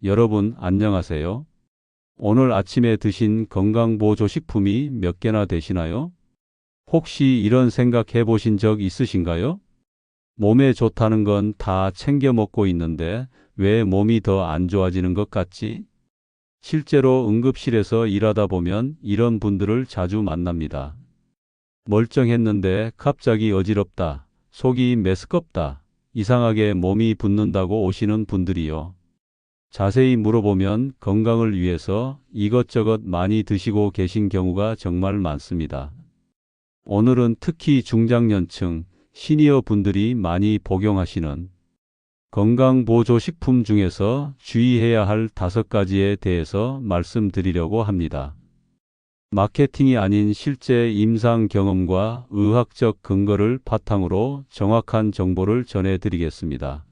여러분 안녕하세요. 오늘 아침에 드신 건강보조식품이 몇 개나 되시나요? 혹시 이런 생각 해보신 적 있으신가요? 몸에 좋다는 건 다 챙겨 먹고 있는데 왜 몸이 더 안 좋아지는 것 같지? 실제로 응급실에서 일하다 보면 이런 분들을 자주 만납니다. 멀쩡했는데 갑자기 어지럽다, 속이 메스껍다, 이상하게 몸이 붓는다고 오시는 분들이요. 자세히 물어보면 건강을 위해서 이것저것 많이 드시고 계신 경우가 정말 많습니다. 오늘은 특히 중장년층, 시니어 분들이 많이 복용하시는 건강보조식품 중에서 주의해야 할 5가지에 대해서 말씀드리려고 합니다. 마케팅이 아닌 실제 임상 경험과 의학적 근거를 바탕으로 정확한 정보를 전해드리겠습니다.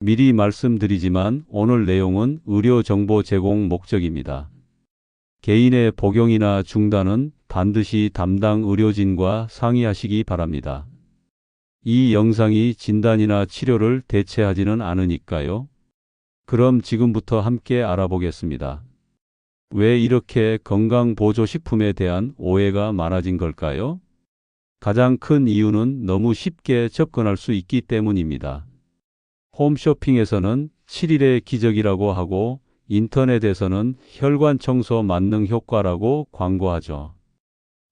미리 말씀드리지만 오늘 내용은 의료 정보 제공 목적입니다. 개인의 복용이나 중단은 반드시 담당 의료진과 상의하시기 바랍니다. 이 영상이 진단이나 치료를 대체하지는 않으니까요. 그럼 지금부터 함께 알아보겠습니다. 왜 이렇게 건강보조식품에 대한 오해가 많아진 걸까요? 가장 큰 이유는 너무 쉽게 접근할 수 있기 때문입니다. 홈쇼핑에서는 7일의 기적이라고 하고 인터넷에서는 혈관 청소 만능 효과라고 광고하죠.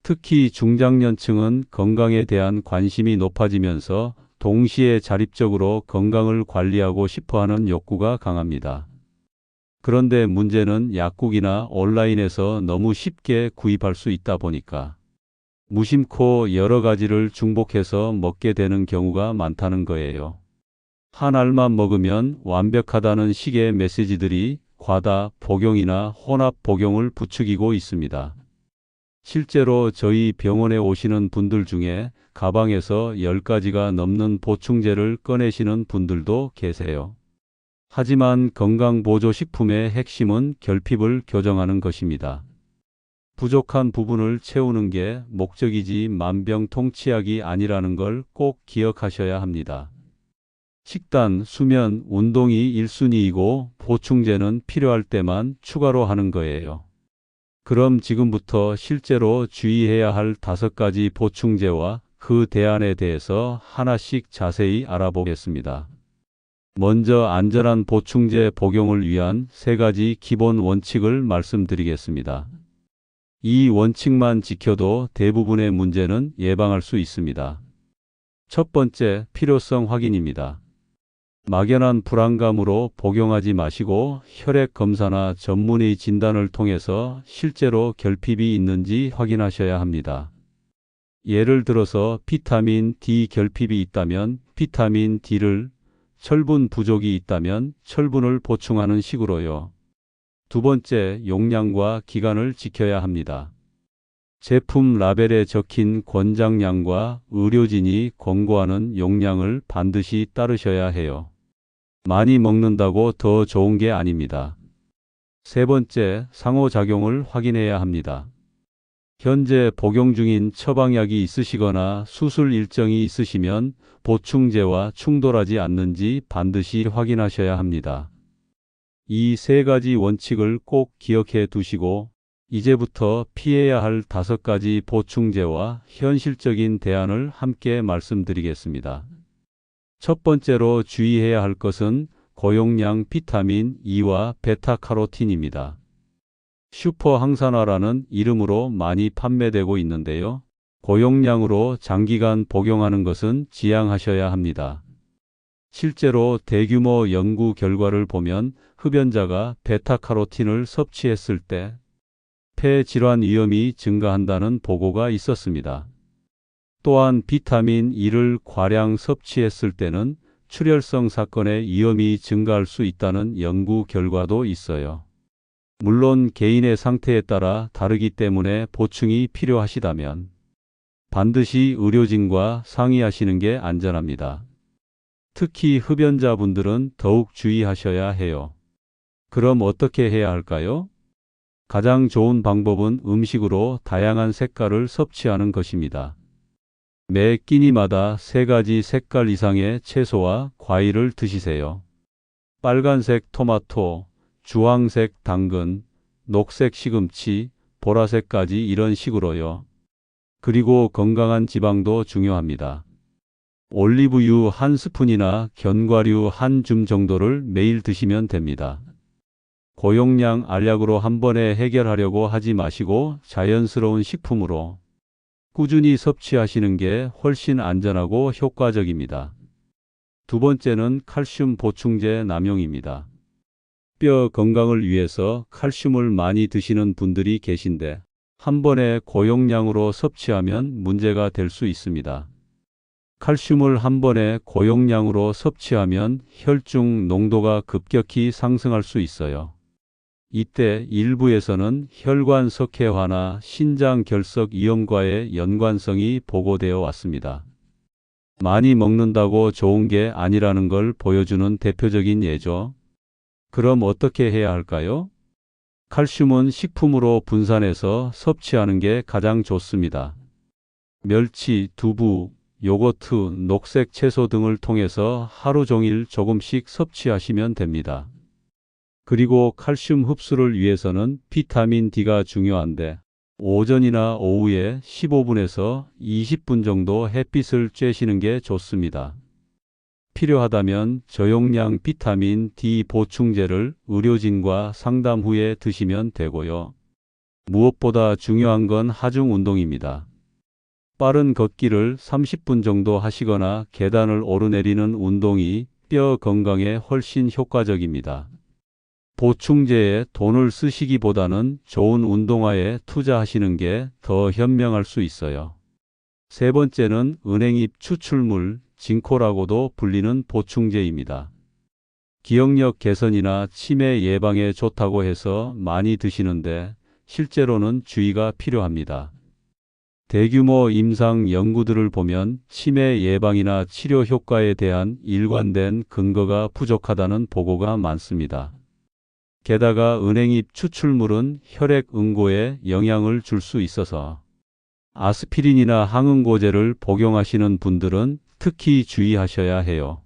특히 중장년층은 건강에 대한 관심이 높아지면서 동시에 자립적으로 건강을 관리하고 싶어하는 욕구가 강합니다. 그런데 문제는 약국이나 온라인에서 너무 쉽게 구입할 수 있다 보니까 무심코 여러 가지를 중복해서 먹게 되는 경우가 많다는 거예요. 한 알만 먹으면 완벽하다는 식의 메시지들이 과다 복용이나 혼합 복용을 부추기고 있습니다. 실제로 저희 병원에 오시는 분들 중에 가방에서 10가지가 넘는 보충제를 꺼내시는 분들도 계세요. 하지만 건강보조식품의 핵심은 결핍을 교정하는 것입니다. 부족한 부분을 채우는 게 목적이지 만병통치약이 아니라는 걸 꼭 기억하셔야 합니다. 식단, 수면, 운동이 1순위이고 보충제는 필요할 때만 추가로 하는 거예요. 그럼 지금부터 실제로 주의해야 할 5가지 보충제와 그 대안에 대해서 하나씩 자세히 알아보겠습니다. 먼저 안전한 보충제 복용을 위한 3가지 기본 원칙을 말씀드리겠습니다. 이 원칙만 지켜도 대부분의 문제는 예방할 수 있습니다. 첫 번째, 필요성 확인입니다. 막연한 불안감으로 복용하지 마시고 혈액 검사나 전문의 진단을 통해서 실제로 결핍이 있는지 확인하셔야 합니다. 예를 들어서 비타민 D 결핍이 있다면 비타민 D를, 철분 부족이 있다면 철분을 보충하는 식으로요. 두 번째, 용량과 기간을 지켜야 합니다. 제품 라벨에 적힌 권장량과 의료진이 권고하는 용량을 반드시 따르셔야 해요. 많이 먹는다고 더 좋은 게 아닙니다. 세 번째, 상호작용을 확인해야 합니다. 현재 복용 중인 처방약이 있으시거나 수술 일정이 있으시면 보충제와 충돌하지 않는지 반드시 확인하셔야 합니다. 이 3가지 원칙을 꼭 기억해 두시고 이제부터 피해야 할 5가지 보충제와 현실적인 대안을 함께 말씀드리겠습니다. 첫 번째로 주의해야 할 것은 고용량 비타민 E와 베타카로틴입니다. 슈퍼 항산화라는 이름으로 많이 판매되고 있는데요. 고용량으로 장기간 복용하는 것은 지양하셔야 합니다. 실제로 대규모 연구 결과를 보면 흡연자가 베타카로틴을 섭취했을 때 폐 질환 위험이 증가한다는 보고가 있었습니다. 또한 비타민 E를 과량 섭취했을 때는 출혈성 사건의 위험이 증가할 수 있다는 연구 결과도 있어요. 물론 개인의 상태에 따라 다르기 때문에 보충이 필요하시다면 반드시 의료진과 상의하시는 게 안전합니다. 특히 흡연자분들은 더욱 주의하셔야 해요. 그럼 어떻게 해야 할까요? 가장 좋은 방법은 음식으로 다양한 색깔을 섭취하는 것입니다. 매 끼니마다 3가지 색깔 이상의 채소와 과일을 드시세요. 빨간색 토마토, 주황색 당근, 녹색 시금치, 보라색까지 이런 식으로요. 그리고 건강한 지방도 중요합니다. 올리브유 한 스푼이나 견과류 한 줌 정도를 매일 드시면 됩니다. 고용량 알약으로 한 번에 해결하려고 하지 마시고 자연스러운 식품으로 꾸준히 섭취하시는 게 훨씬 안전하고 효과적입니다. 두 번째는 칼슘 보충제 남용입니다. 뼈 건강을 위해서 칼슘을 많이 드시는 분들이 계신데 한 번에 고용량으로 섭취하면 문제가 될 수 있습니다. 칼슘을 한 번에 고용량으로 섭취하면 혈중 농도가 급격히 상승할 수 있어요. 이때 일부에서는 혈관 석회화나 신장 결석 위험과의 연관성이 보고되어 왔습니다. 많이 먹는다고 좋은 게 아니라는 걸 보여주는 대표적인 예죠. 그럼 어떻게 해야 할까요? 칼슘은 식품으로 분산해서 섭취하는 게 가장 좋습니다. 멸치, 두부, 요거트, 녹색 채소 등을 통해서 하루 종일 조금씩 섭취하시면 됩니다. 그리고 칼슘 흡수를 위해서는 비타민 D가 중요한데 오전이나 오후에 15분에서 20분 정도 햇빛을 쬐시는 게 좋습니다. 필요하다면 저용량 비타민 D 보충제를 의료진과 상담 후에 드시면 되고요. 무엇보다 중요한 건 하중 운동입니다. 빠른 걷기를 30분 정도 하시거나 계단을 오르내리는 운동이 뼈 건강에 훨씬 효과적입니다. 보충제에 돈을 쓰시기보다는 좋은 운동화에 투자하시는 게 더 현명할 수 있어요. 세 번째는 은행잎 추출물, 징코라고도 불리는 보충제입니다. 기억력 개선이나 치매 예방에 좋다고 해서 많이 드시는데 실제로는 주의가 필요합니다. 대규모 임상 연구들을 보면 치매 예방이나 치료 효과에 대한 일관된 근거가 부족하다는 보고가 많습니다. 게다가 은행잎 추출물은 혈액 응고에 영향을 줄 수 있어서 아스피린이나 항응고제를 복용하시는 분들은 특히 주의하셔야 해요.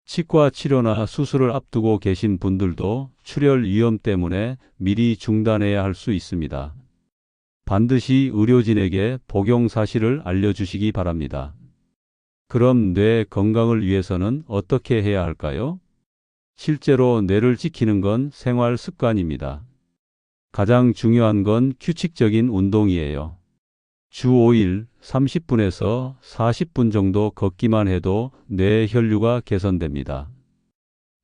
치과 치료나 수술을 앞두고 계신 분들도 출혈 위험 때문에 미리 중단해야 할 수 있습니다. 반드시 의료진에게 복용 사실을 알려주시기 바랍니다. 그럼 뇌 건강을 위해서는 어떻게 해야 할까요? 실제로 뇌를 지키는 건 생활 습관입니다. 가장 중요한 건 규칙적인 운동이에요. 주 5일 30분에서 40분 정도 걷기만 해도 뇌 혈류가 개선됩니다.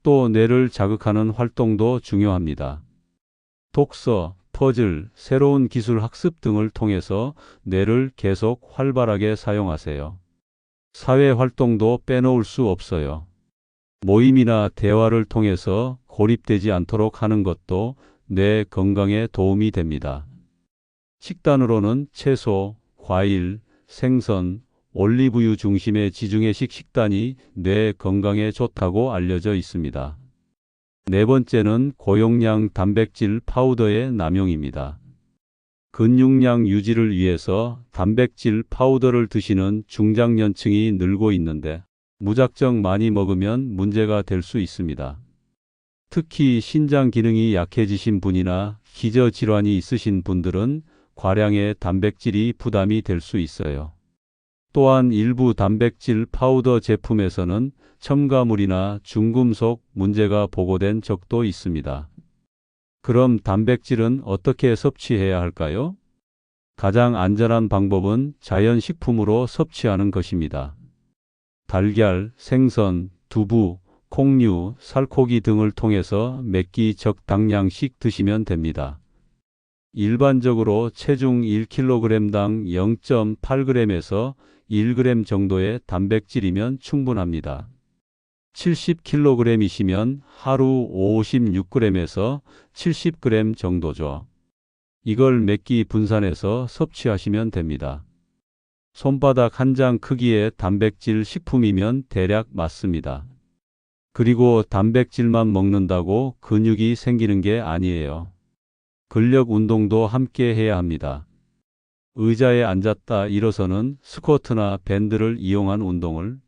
또 뇌를 자극하는 활동도 중요합니다. 독서, 퍼즐, 새로운 기술 학습 등을 통해서 뇌를 계속 활발하게 사용하세요. 사회 활동도 빼놓을 수 없어요. 모임이나 대화를 통해서 고립되지 않도록 하는 것도 뇌 건강에 도움이 됩니다. 식단으로는 채소, 과일, 생선, 올리브유 중심의 지중해식 식단이 뇌 건강에 좋다고 알려져 있습니다. 네 번째는 고용량 단백질 파우더의 남용입니다. 근육량 유지를 위해서 단백질 파우더를 드시는 중장년층이 늘고 있는데 무작정 많이 먹으면 문제가 될 수 있습니다. 특히 신장 기능이 약해지신 분이나 기저질환이 있으신 분들은 과량의 단백질이 부담이 될 수 있어요. 또한 일부 단백질 파우더 제품에서는 첨가물이나 중금속 문제가 보고된 적도 있습니다. 그럼 단백질은 어떻게 섭취해야 할까요? 가장 안전한 방법은 자연식품으로 섭취하는 것입니다. 달걀, 생선, 두부, 콩류, 살코기 등을 통해서 몇 끼 적당량씩 드시면 됩니다. 일반적으로 체중 1kg당 0.8g에서 1g 정도의 단백질이면 충분합니다. 70kg이시면 하루 56g에서 70g 정도죠. 이걸 몇 끼 분산해서 섭취하시면 됩니다. 손바닥 한 장 크기의 단백질 식품이면 대략 맞습니다. 그리고 단백질만 먹는다고 근육이 생기는 게 아니에요. 근력 운동도 함께 해야 합니다. 의자에 앉았다 일어서는 스쿼트나 밴드를 이용한 운동을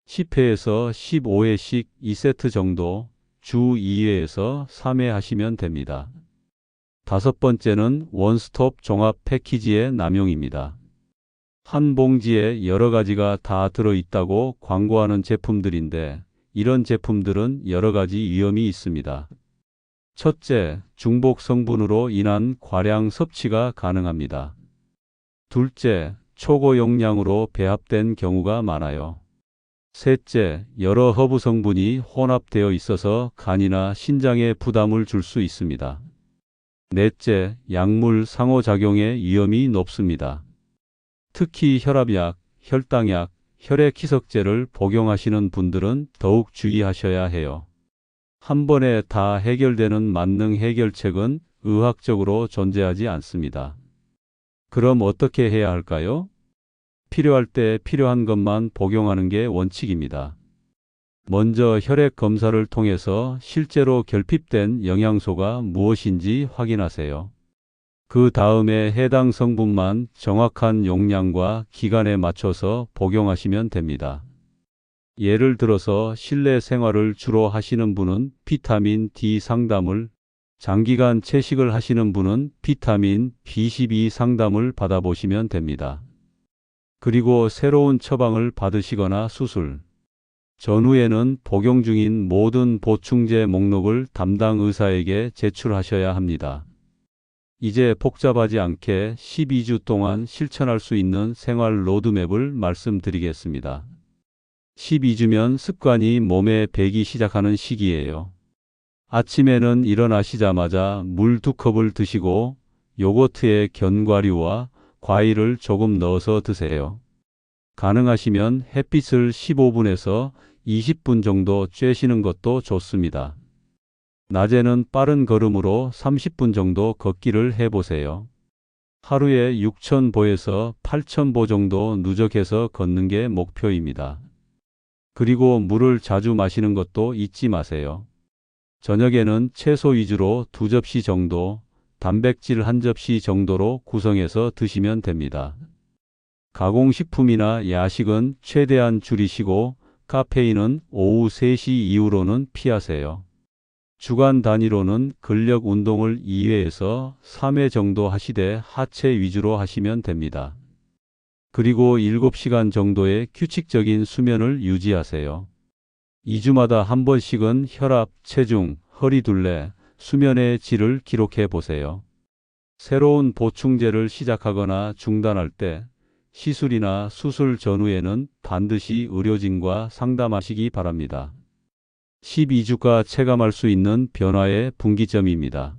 10회에서 15회씩 2세트 정도 주 2회에서 3회 하시면 됩니다. 다섯 번째는 원스톱 종합 패키지의 남용입니다. 한 봉지에 여러 가지가 다 들어있다고 광고하는 제품들인데 이런 제품들은 여러 가지 위험이 있습니다. 첫째, 중복 성분으로 인한 과량 섭취가 가능합니다. 둘째, 초고용량으로 배합된 경우가 많아요. 셋째, 여러 허브 성분이 혼합되어 있어서 간이나 신장에 부담을 줄 수 있습니다. 넷째, 약물 상호작용의 위험이 높습니다. 특히 혈압약, 혈당약, 혈액희석제를 복용하시는 분들은 더욱 주의하셔야 해요. 한 번에 다 해결되는 만능 해결책은 의학적으로 존재하지 않습니다. 그럼 어떻게 해야 할까요? 필요할 때 필요한 것만 복용하는 게 원칙입니다. 먼저 혈액 검사를 통해서 실제로 결핍된 영양소가 무엇인지 확인하세요. 그 다음에 해당 성분만 정확한 용량과 기간에 맞춰서 복용하시면 됩니다. 예를 들어서 실내 생활을 주로 하시는 분은 비타민 D 상담을, 장기간 채식을 하시는 분은 비타민 B12 상담을 받아보시면 됩니다. 그리고 새로운 처방을 받으시거나 수술 전후에는 복용 중인 모든 보충제 목록을 담당 의사에게 제출하셔야 합니다. 이제 복잡하지 않게 12주 동안 실천할 수 있는 생활 로드맵을 말씀드리겠습니다. 12주면 습관이 몸에 배기 시작하는 시기예요. 아침에는 일어나시자마자 물 2컵을 드시고 요거트에 견과류와 과일을 조금 넣어서 드세요. 가능하시면 햇빛을 15분에서 20분 정도 쬐시는 것도 좋습니다. 낮에는 빠른 걸음으로 30분 정도 걷기를 해보세요. 하루에 6,000보에서 8,000보 정도 누적해서 걷는 게 목표입니다. 그리고 물을 자주 마시는 것도 잊지 마세요. 저녁에는 채소 위주로 2접시 정도, 단백질 1접시 정도로 구성해서 드시면 됩니다. 가공식품이나 야식은 최대한 줄이시고 카페인은 오후 3시 이후로는 피하세요. 주간 단위로는 근력 운동을 2회에서 3회 정도 하시되 하체 위주로 하시면 됩니다. 그리고 7시간 정도의 규칙적인 수면을 유지하세요. 2주마다 한 번씩은 혈압, 체중, 허리둘레, 수면의 질을 기록해 보세요. 새로운 보충제를 시작하거나 중단할 때 시술이나 수술 전후에는 반드시 의료진과 상담하시기 바랍니다. 12주가 체감할 수 있는 변화의 분기점입니다.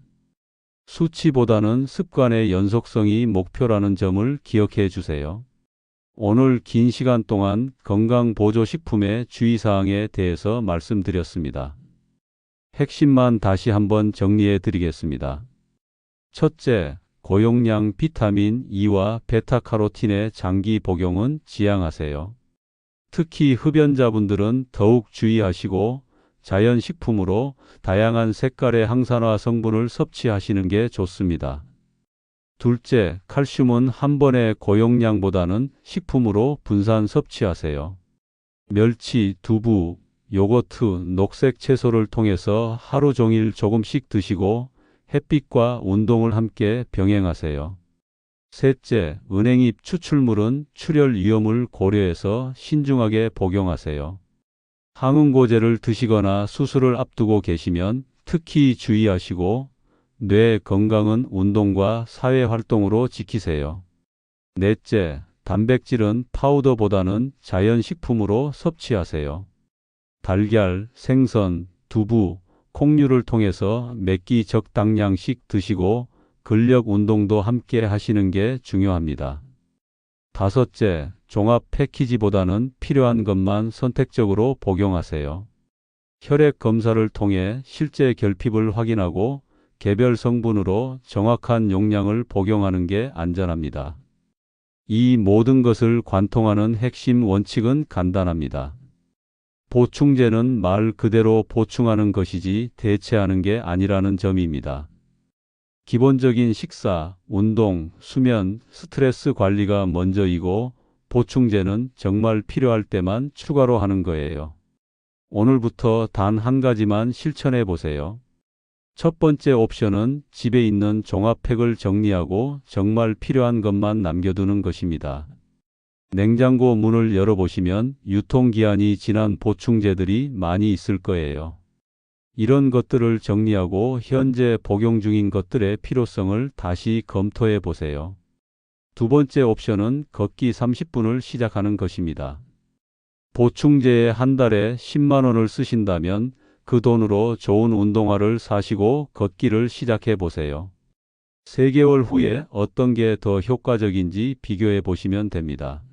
수치보다는 습관의 연속성이 목표라는 점을 기억해 주세요. 오늘 긴 시간 동안 건강보조식품의 주의사항에 대해서 말씀드렸습니다. 핵심만 다시 한번 정리해 드리겠습니다. 첫째, 고용량 비타민 E와 베타카로틴의 장기 복용은 지양하세요. 특히 흡연자분들은 더욱 주의하시고 자연식품으로 다양한 색깔의 항산화 성분을 섭취하시는 게 좋습니다. 둘째, 칼슘은 한 번의 고용량보다는 식품으로 분산 섭취하세요. 멸치, 두부, 요거트, 녹색 채소를 통해서 하루 종일 조금씩 드시고 햇빛과 운동을 함께 병행하세요. 셋째, 은행잎 추출물은 출혈 위험을 고려해서 신중하게 복용하세요. 항응고제를 드시거나 수술을 앞두고 계시면 특히 주의하시고 뇌 건강은 운동과 사회활동으로 지키세요. 넷째, 단백질은 파우더보다는 자연식품으로 섭취하세요. 달걀, 생선, 두부, 콩류를 통해서 몇 끼 적당량씩 드시고 근력 운동도 함께 하시는 게 중요합니다. 다섯째, 종합 패키지보다는 필요한 것만 선택적으로 복용하세요. 혈액 검사를 통해 실제 결핍을 확인하고 개별 성분으로 정확한 용량을 복용하는 게 안전합니다. 이 모든 것을 관통하는 핵심 원칙은 간단합니다. 보충제는 말 그대로 보충하는 것이지 대체하는 게 아니라는 점입니다. 기본적인 식사, 운동, 수면, 스트레스 관리가 먼저이고 보충제는 정말 필요할 때만 추가로 하는 거예요. 오늘부터 단 한 가지만 실천해 보세요. 첫 번째 옵션은 집에 있는 종합팩을 정리하고 정말 필요한 것만 남겨두는 것입니다. 냉장고 문을 열어보시면 유통기한이 지난 보충제들이 많이 있을 거예요. 이런 것들을 정리하고 현재 복용 중인 것들의 필요성을 다시 검토해 보세요. 두 번째 옵션은 걷기 30분을 시작하는 것입니다. 보충제에 한 달에 10만 원을 쓰신다면 그 돈으로 좋은 운동화를 사시고 걷기를 시작해 보세요. 3개월 후에 어떤 게 더 효과적인지 비교해 보시면 됩니다.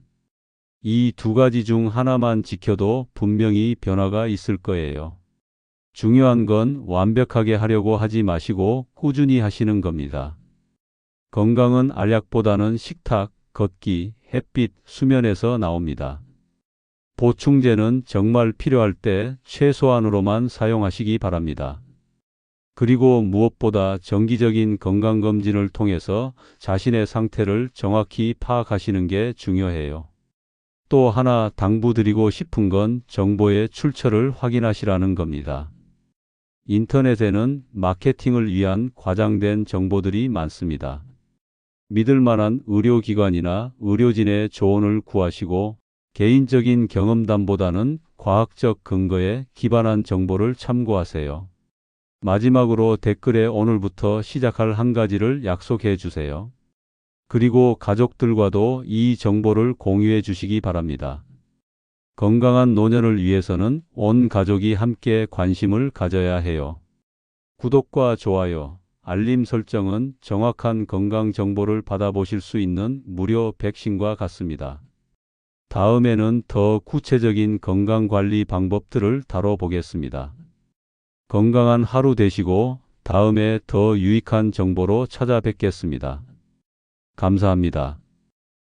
이 두 가지 중 하나만 지켜도 분명히 변화가 있을 거예요. 중요한 건 완벽하게 하려고 하지 마시고 꾸준히 하시는 겁니다. 건강은 알약보다는 식탁, 걷기, 햇빛, 수면에서 나옵니다. 보충제는 정말 필요할 때 최소한으로만 사용하시기 바랍니다. 그리고 무엇보다 정기적인 건강검진을 통해서 자신의 상태를 정확히 파악하시는 게 중요해요. 또 하나 당부드리고 싶은 건 정보의 출처를 확인하시라는 겁니다. 인터넷에는 마케팅을 위한 과장된 정보들이 많습니다. 믿을 만한 의료기관이나 의료진의 조언을 구하시고 개인적인 경험담보다는 과학적 근거에 기반한 정보를 참고하세요. 마지막으로 댓글에 오늘부터 시작할 한 가지를 약속해 주세요. 그리고 가족들과도 이 정보를 공유해 주시기 바랍니다. 건강한 노년을 위해서는 온 가족이 함께 관심을 가져야 해요. 구독과 좋아요, 알림 설정은 정확한 건강 정보를 받아보실 수 있는 무료 백신과 같습니다. 다음에는 더 구체적인 건강관리 방법들을 다뤄보겠습니다. 건강한 하루 되시고 다음에 더 유익한 정보로 찾아뵙겠습니다. 감사합니다.